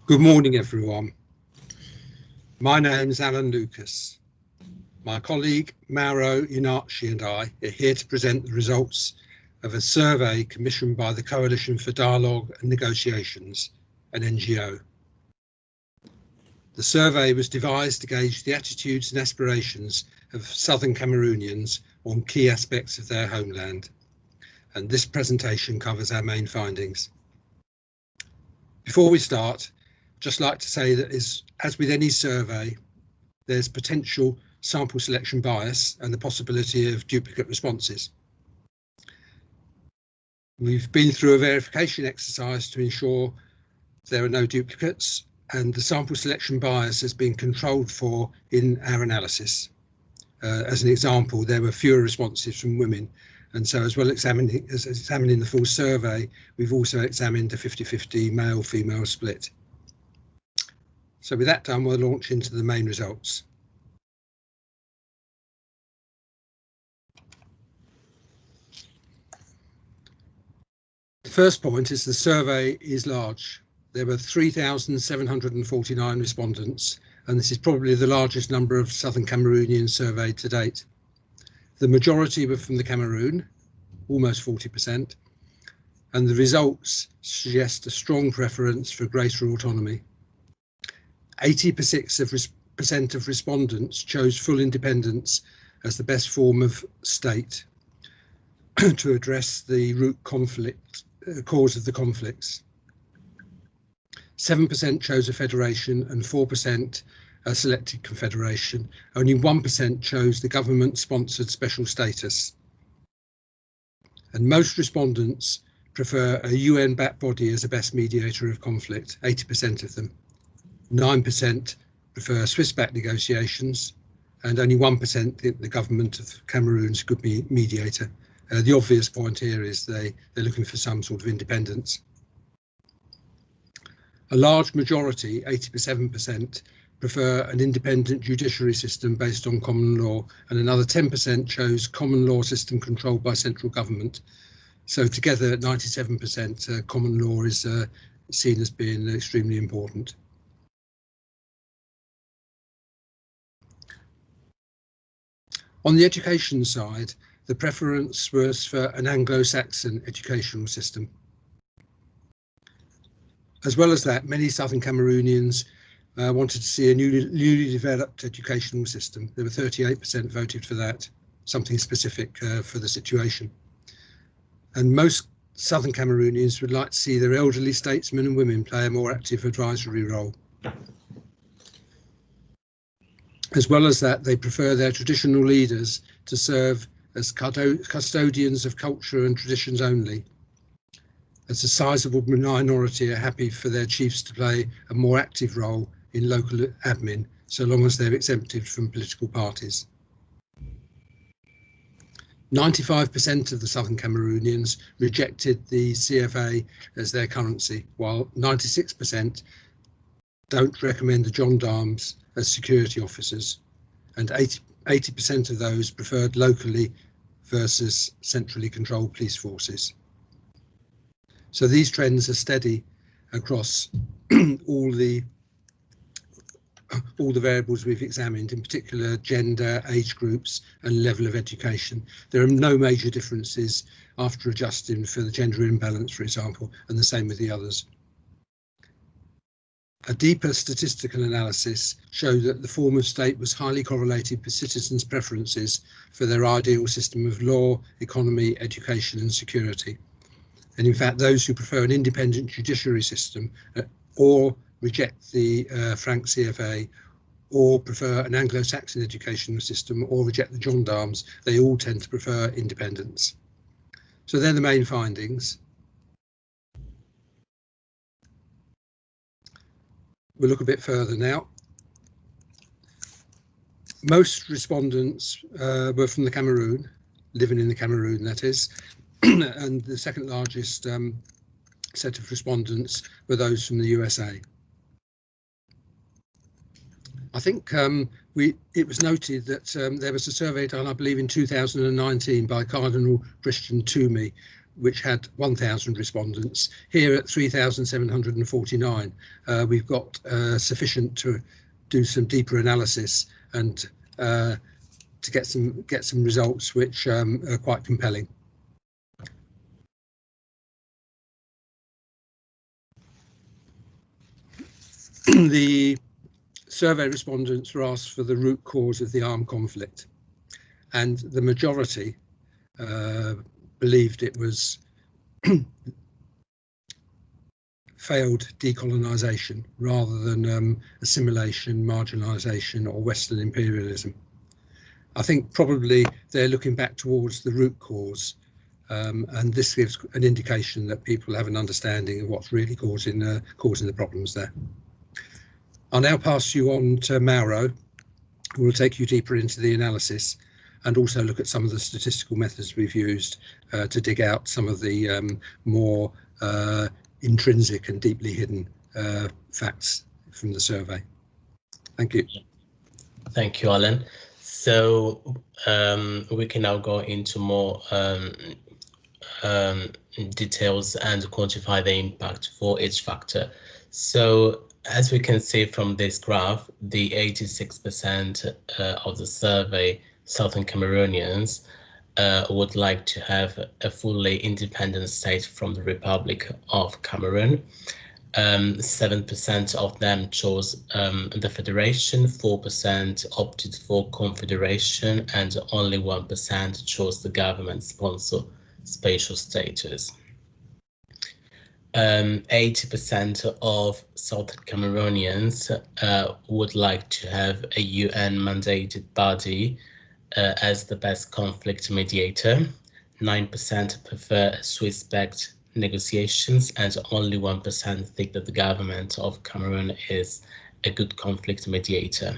Good morning, everyone. My name is Alan Lucas. My colleague Mauro Inarci and I are here to present the results of a survey commissioned by the Coalition for Dialogue and Negotiations, an NGO. The survey was devised to gauge the attitudes and aspirations of Southern Cameroonians on key aspects of their homeland, and this presentation covers our main findings. Before we start, I'd just like to say that as with any survey, there's potential sample selection bias and the possibility of duplicate responses. We've been through a verification exercise to ensure there are no duplicates, and the sample selection bias has been controlled for in our analysis. As an example, there were fewer responses from women, and so as well as examining the full survey, we've also examined a 50-50 male-female split. So with that done, we'll launch into the main results. The first point is the survey is large. There were 3,749 respondents, and this is probably the largest number of Southern Cameroonians surveyed to date. The majority were from the Cameroon, almost 40%, and the results suggest a strong preference for greater autonomy. 86% of respondents chose full independence as the best form of state to address the root cause of the conflicts. 7% chose a federation and 4% a selected confederation. Only 1% chose the government-sponsored special status. And most respondents prefer a UN-backed body as a best mediator of conflict, 80% of them. 9% prefer Swiss-backed negotiations, and only 1% think the government of Cameroon's a good mediator. The obvious point here is they're looking for some sort of independence. A large majority, 87%, prefer an independent judiciary system based on common law, and another 10% chose common law system controlled by central government. So together, 97% common law is seen as being extremely important. On the education side, the preference was for an Anglo-Saxon educational system. As well as that, many Southern Cameroonians wanted to see a newly developed educational system. There were 38% voted for that, something specific for the situation. And most Southern Cameroonians would like to see their elderly statesmen and women play a more active advisory role. As well as that, they prefer their traditional leaders to serve as custodians of culture and traditions only, as a sizable minority are happy for their chiefs to play a more active role in local admin, so long as they're exempted from political parties. 95% of the Southern Cameroonians rejected the CFA as their currency, while 96% don't recommend the gendarmes as security officers, and 80% of those preferred locally versus centrally controlled police forces. So these trends are steady across all the variables we've examined, in particular gender, age groups and level of education. There are no major differences after adjusting for the gender imbalance, for example, and the same with the others. A deeper statistical analysis showed that the form of state was highly correlated with citizens' preferences for their ideal system of law, economy, education and security. And in fact, those who prefer an independent judiciary system or reject the franc CFA or prefer an Anglo-Saxon educational system or reject the gendarmes, they all tend to prefer independence. So they're the main findings. We'll look a bit further now. Most respondents were from the Cameroon, living in the Cameroon, that is, and the second largest set of respondents were those from the USA. I think it was noted that there was a survey done, I believe, in 2019 by Cardinal Christian Toomey, which had 1,000 respondents. Here at 3,749, we've got sufficient to do some deeper analysis and to get some results which are quite compelling. The survey respondents were asked for the root cause of the armed conflict, and the majority believed it was failed decolonisation rather than assimilation, marginalisation or Western imperialism. I think probably they're looking back towards the root cause, and this gives an indication that people have an understanding of what's really causing the problems there. I'll now pass you on to Mauro, who will take you deeper into the analysis and also look at some of the statistical methods we've used to dig out some of the more intrinsic and deeply hidden facts from the survey. Thank you. Thank you, Alan. So we can now go into more details and quantify the impact for each factor. So as we can see from this graph, the 86% of the survey Southern Cameroonians would like to have a fully independent state from the Republic of Cameroon. 7% of them chose the Federation, 4% opted for Confederation, and only 1% chose the government-sponsored spatial status. 80% of Southern Cameroonians would like to have a UN-mandated body as the best conflict mediator. 9% prefer Swiss-backed negotiations, and only 1% think that the government of Cameroon is a good conflict mediator.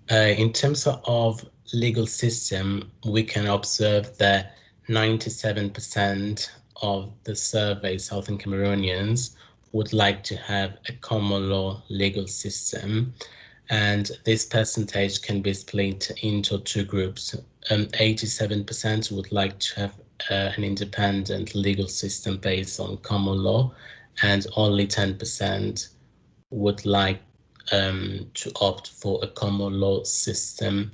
In terms of legal system, we can observe that 97% of the survey Southern Cameroonians would like to have a common law legal system, and this percentage can be split into two groups. 87% would like to have an independent legal system based on common law, and only 10% would like to opt for a common law system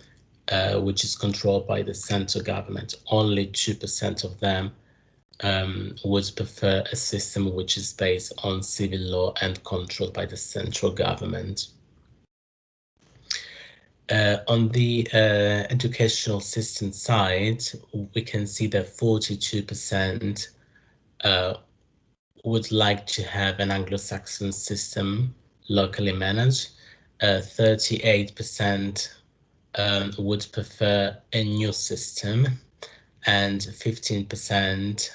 which is controlled by the central government. Only 2% of them would prefer a system which is based on civil law and controlled by the central government. On the educational system side, we can see that 42% would like to have an Anglo-Saxon system locally managed. 38% would prefer a new system, and 15%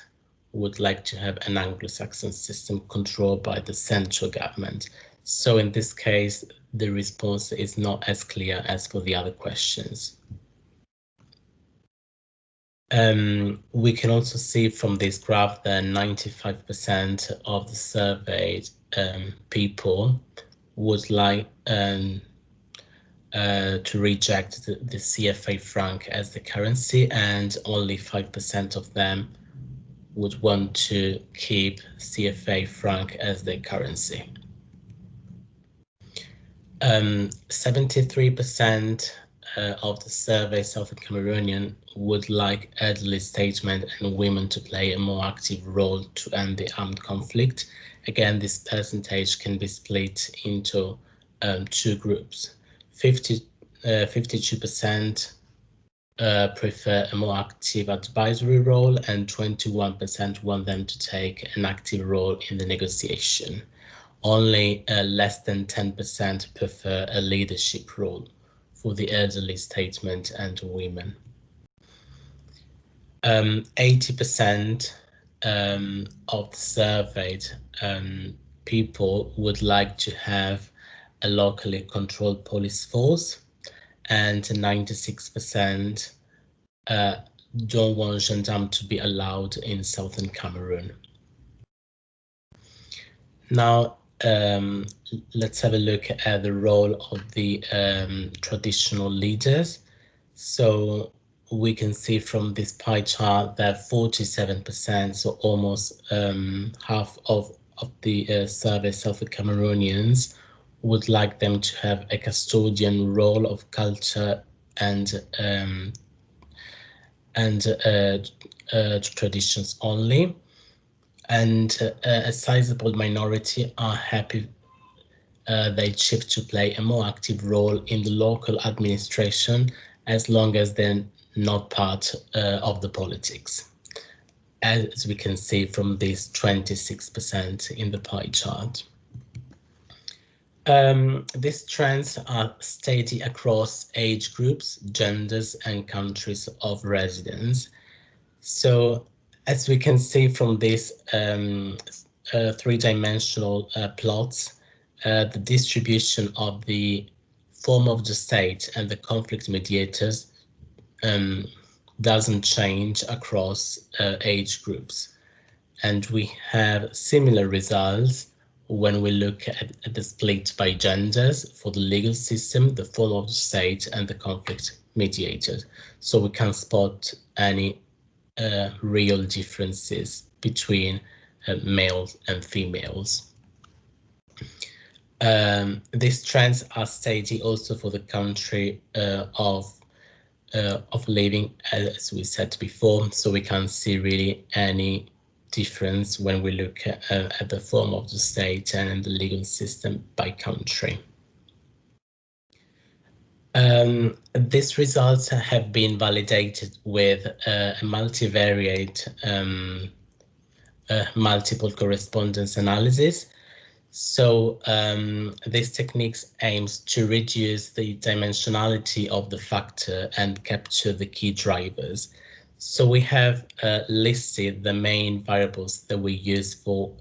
would like to have an Anglo-Saxon system controlled by the central government. So in this case, the response is not as clear as for the other questions. We can also see from this graph that 95% of the surveyed people would like to reject the CFA franc as the currency, and only 5% of them would want to keep CFA franc as their currency. 73% of the survey Southern Cameroonian would like elderly statesmen and women to play a more active role to end the armed conflict. Again, this percentage can be split into two groups. 52% prefer a more active advisory role, and 21% want them to take an active role in the negotiation. Only less than 10% prefer a leadership role for the elderly statesmen and women. 80% of the surveyed people would like to have a locally controlled police force, and 96% don't want gendarmes to be allowed in Southern Cameroon. Now, let's have a look at the role of the traditional leaders. So we can see from this pie chart that 47%, so almost half of the survey South Cameroonians would like them to have a custodian role of culture and traditions only, and a sizable minority are happy they shift to play a more active role in the local administration as long as they're not part of the politics, as we can see from this 26% in the pie chart. These trends are steady across age groups, genders, and countries of residence. So, as we can see from these three-dimensional plots, the distribution of the form of the state and the conflict mediators doesn't change across age groups. And we have similar results when we look at the split by genders for the legal system, the form of the state, and the conflict mediators. So we can spot any real differences between males and females. These trends are steady also for the country of living, as we said before, so we can't see really any difference when we look at the form of the state and the legal system by country. These results have been validated with a multivariate multiple correspondence analysis. So this technique aims to reduce the dimensionality of the factor and capture the key drivers. So we have listed the main variables that we use for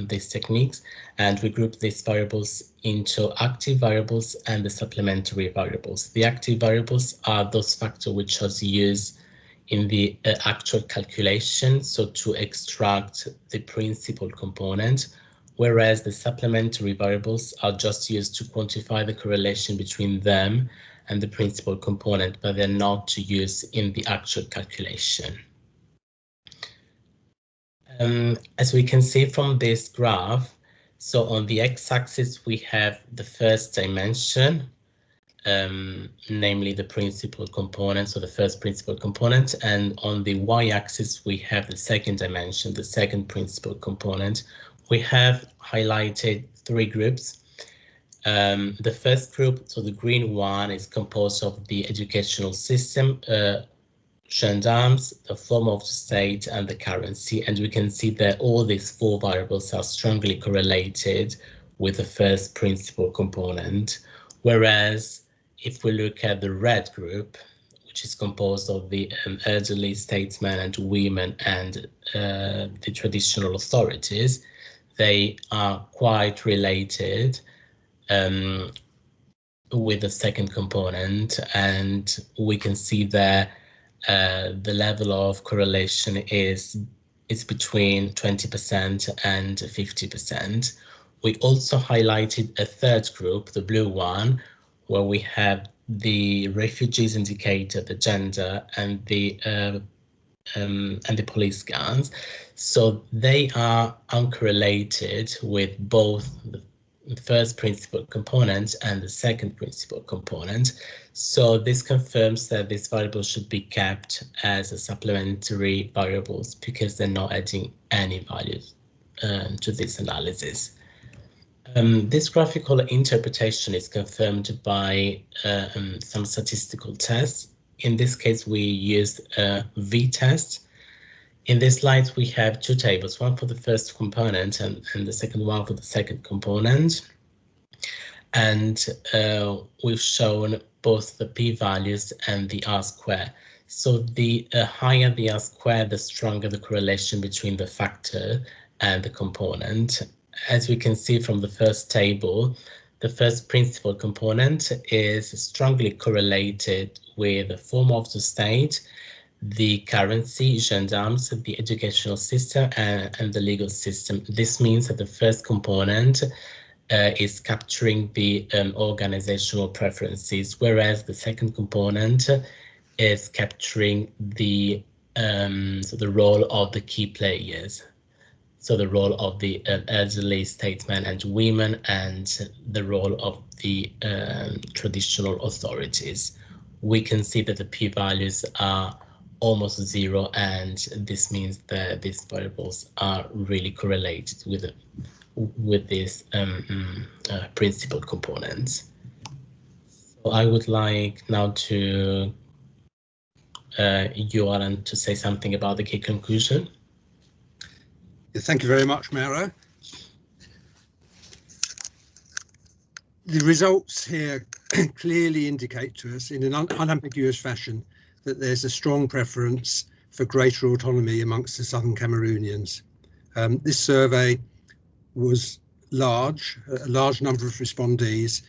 these techniques, and we group these variables into active variables and the supplementary variables. The active variables are those factors which are used in the actual calculation, so to extract the principal component, whereas the supplementary variables are just used to quantify the correlation between them and the principal component, but they're not to use in the actual calculation. As we can see from this graph, so on the x-axis we have the first dimension, namely the principal component, so the first principal component, and on the y-axis we have the second dimension, the second principal component. We have highlighted three groups. The first group, so the green one, is composed of the educational system, gendarmes, the form of the state, and the currency. And we can see that all these four variables are strongly correlated with the first principal component. Whereas if we look at the red group, which is composed of the elderly statesmen and women and the traditional authorities, they are quite related with the second component, and we can see that the level of correlation is between 20% and 50%. We also highlighted a third group, the blue one, where we have the refugees indicator, the gender, and the police guns. So they are uncorrelated with both the first principal component and the second principal component. So this confirms that these variables should be kept as a supplementary variables because they're not adding any values to this analysis. This graphical interpretation is confirmed by some statistical tests. In this case, we used a V-test. In this slide, we have two tables, one for the first component and the second one for the second component. And we've shown both the p-values and the R-square. So the higher the R-square, the stronger the correlation between the factor and the component. As we can see from the first table, the first principal component is strongly correlated with the form of the state, the currency, gendarmes, the educational system, and the legal system. This means that the first component is capturing the organizational preferences, whereas the second component is capturing the the role of the key players. So the role of the elderly statesmen and women, and the role of the traditional authorities. We can see that the p-values are almost zero, and this means that these variables are really correlated with these principal components. So I would like now to you, Alan, to say something about the key conclusion. Thank you very much, Mauro. The results here clearly indicate to us in an unambiguous fashion that there's a strong preference for greater autonomy amongst the Southern Cameroonians. This survey was large, a large number of respondees.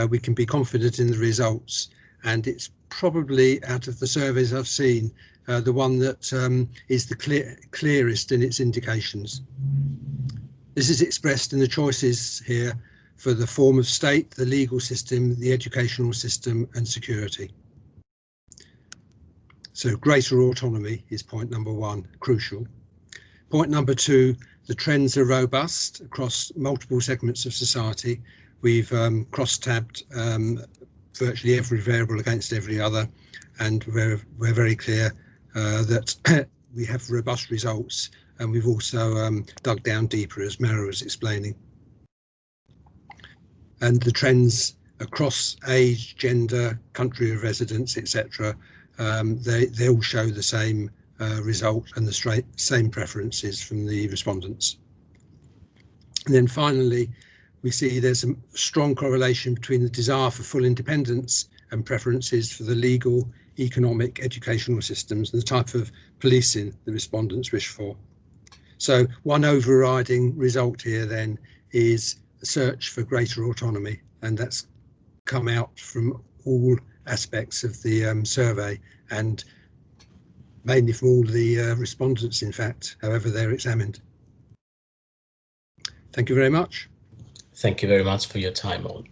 We can be confident in the results, and it's probably, out of the surveys I've seen, the one that is the clearest in its indications. This is expressed in the choices here for the form of state, the legal system, the educational system, and security. So greater autonomy is point number one, crucial. Point number two, the trends are robust across multiple segments of society. We've cross-tabbed virtually every variable against every other, and we're very clear that we have robust results, and we've also dug down deeper, as Mauro was explaining. And the trends across age, gender, country of residence, etc., they all show the same result and the same preferences from the respondents. And then finally, we see there's a strong correlation between the desire for full independence and preferences for the legal, economic, educational systems and the type of policing the respondents wish for. So one overriding result here then is a search for greater autonomy, and that's come out from all aspects of the survey, and mainly from all the respondents, in fact, however they're examined. Thank you very much. Thank you very much for your time, all.